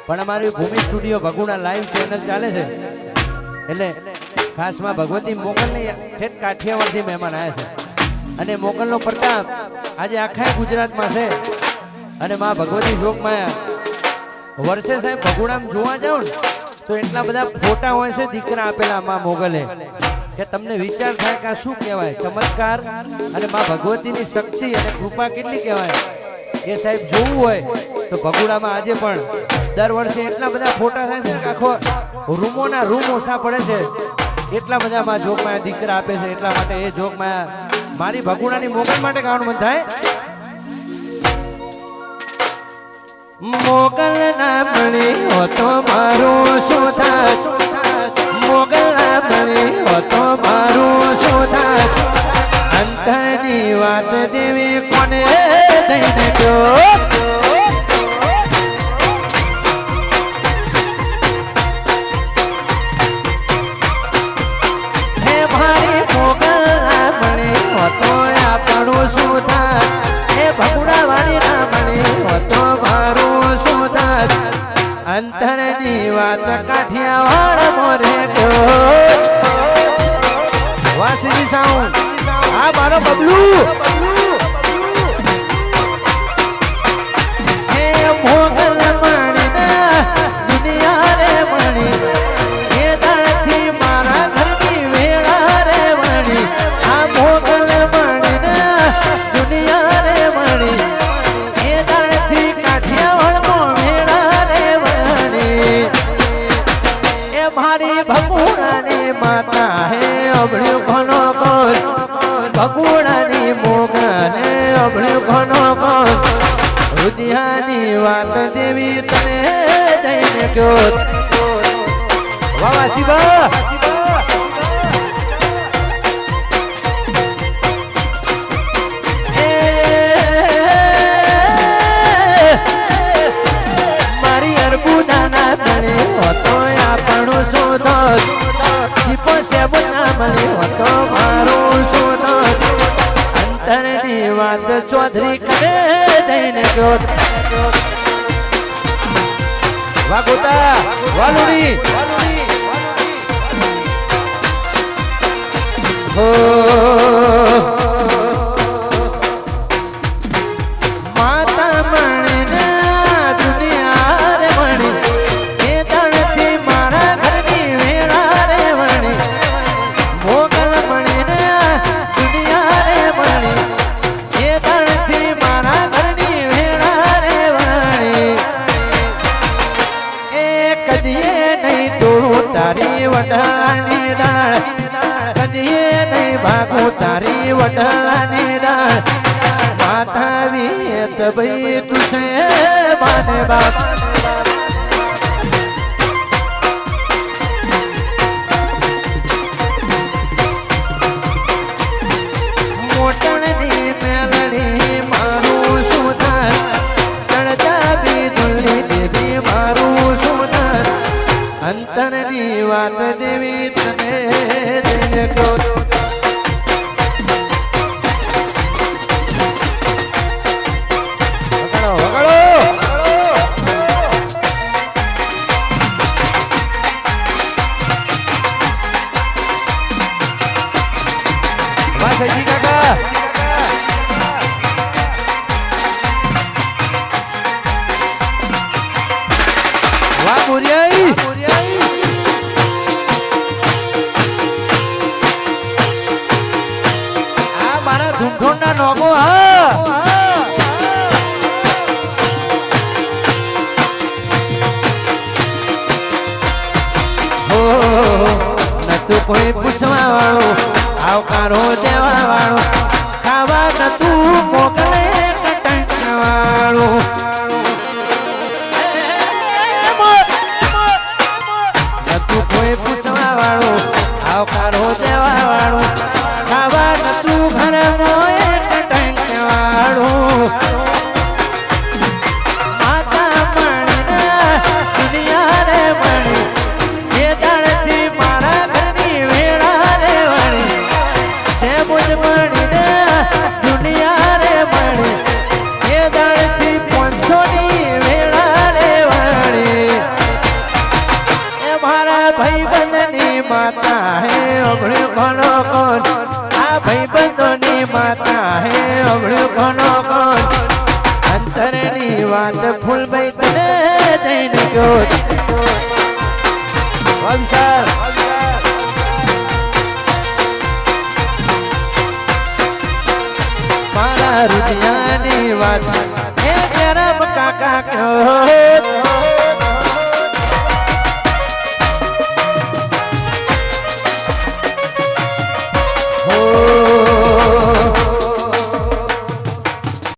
પણ અમારી ભૂમિ studio Bhaguda live channel ચાલે છે એટલે ખાસમાં ભગવતી મોગલની ઠેઠ કાઠિયાવાડથી મહેમાન આવ્યા છે અને મોગલનો પ્રતાપ આજે આખા ગુજરાતમાં છે અને માં ભગવતી જોગમાયા વર્ષે સાહેબ ભગુડામાં જોવા જાવ ને તો એટલા બધા ફોટા હોય છે દીકરા આપેલા માં મોગલે કે તમને વિચાર થાય કે આ શું કહેવાય ચમત્કાર અને માં ભગવતીની શક્તિ અને કૃપા કેટલી કહેવાય એ સાહેબ જોવું હોય તો ભગુડામાં આજે પણ દર વર્ષે એટલા બધા ફોટા થાય છે કે આખો રૂમોના રૂમ ઓછા પડે છે એટલા બધા માં જોગમાયા દીકરા આપે છે એટલા માટે એ જોગમાયા મારી ભગુડાની મોગલ માટે ગાવાનું મન થાય મોગલ ના મળી હો તો મારું શું થાય મોગલ ના મળી હો તો મારું શું થાય અંતરની વાત દેવી કોને જઈને ગયો હે મારી મોગલ ના મળી હો તો આપણું શું થાય હે ભગુડા વાળી ના મળી હો તો મારું શું થાય અંતરની વાત કાઠિયાવાડ મોરે ગયો વાસી સાઉન્ડ આ મારો બબલુ હે મોગલ મણી ના દુનિયા રે મણી એ દાળથી મારા ઘરની વેળા રે મણી આ મોગલ મણી ના દુનિયા રે મણી એ દાળથી કાઠિયાવાડનો વેળા રે મણી એ મારી ભગુડાની માતા હે અબળ્યું ઘણો કોર ભગુડાની મોગને અબળ્યું ઘણો કોર રુધિયાની વાત દેવી તને જઈને ગયો વાવા શિવા મારી અરબુદાના તણે હતો આપણું શોધ દીપો સેબના મળી હતો મારું શોધ અંતરની વાત ચૌધરી કરે જઈને ગયો વાગોતા વાલુડી હો માતા મણીના દુનિયા રે મણી એ તણથી મારા ઘરની વેળા રે મણી મોગલ મણીના દુનિયા રે મણી એ તણથી મારા ઘરની વેળા રે મણી એ કદીએ નહીં તોડું તારી વડાની ડાળ કદીએ નહીં ભાગું તારી વડાની ડાળ માતા વિયત ભાઈ તુસે માને બાપ મોટણની મેલડી મારું શું થાય ચડતા બી દુલડી દેવી મારું શું થાય અંતરની વાત દેવી તને જઈને ગયો સજી કાકા વાહ મુરિયાઈ આ મારા ધૂમધોણના નોગો હા હો નતું કોઈ પૂછવા વાળું આવકારો દેવા વાળો ખાવા નતું મોકલે કટંક વાળું નતું કોઈ પૂછવા વાળું આવકારો દેવા વાળું ખાવા નતું ઘરમાં કટંક વાળું માતા મણીના દુનિયા રે મણી એ દાળથી મારા ઘરની વેળા રે વણી મુજ મણીને દુનિયા કોણ આ ભાઈબંધોની માતા હે અવળ્યું કોનો કોણ અંતરની વાત ફૂલભાઈ તને જઈને ગયો વંશર મારા રુદિયાની વાત એ જરા કાકા કહો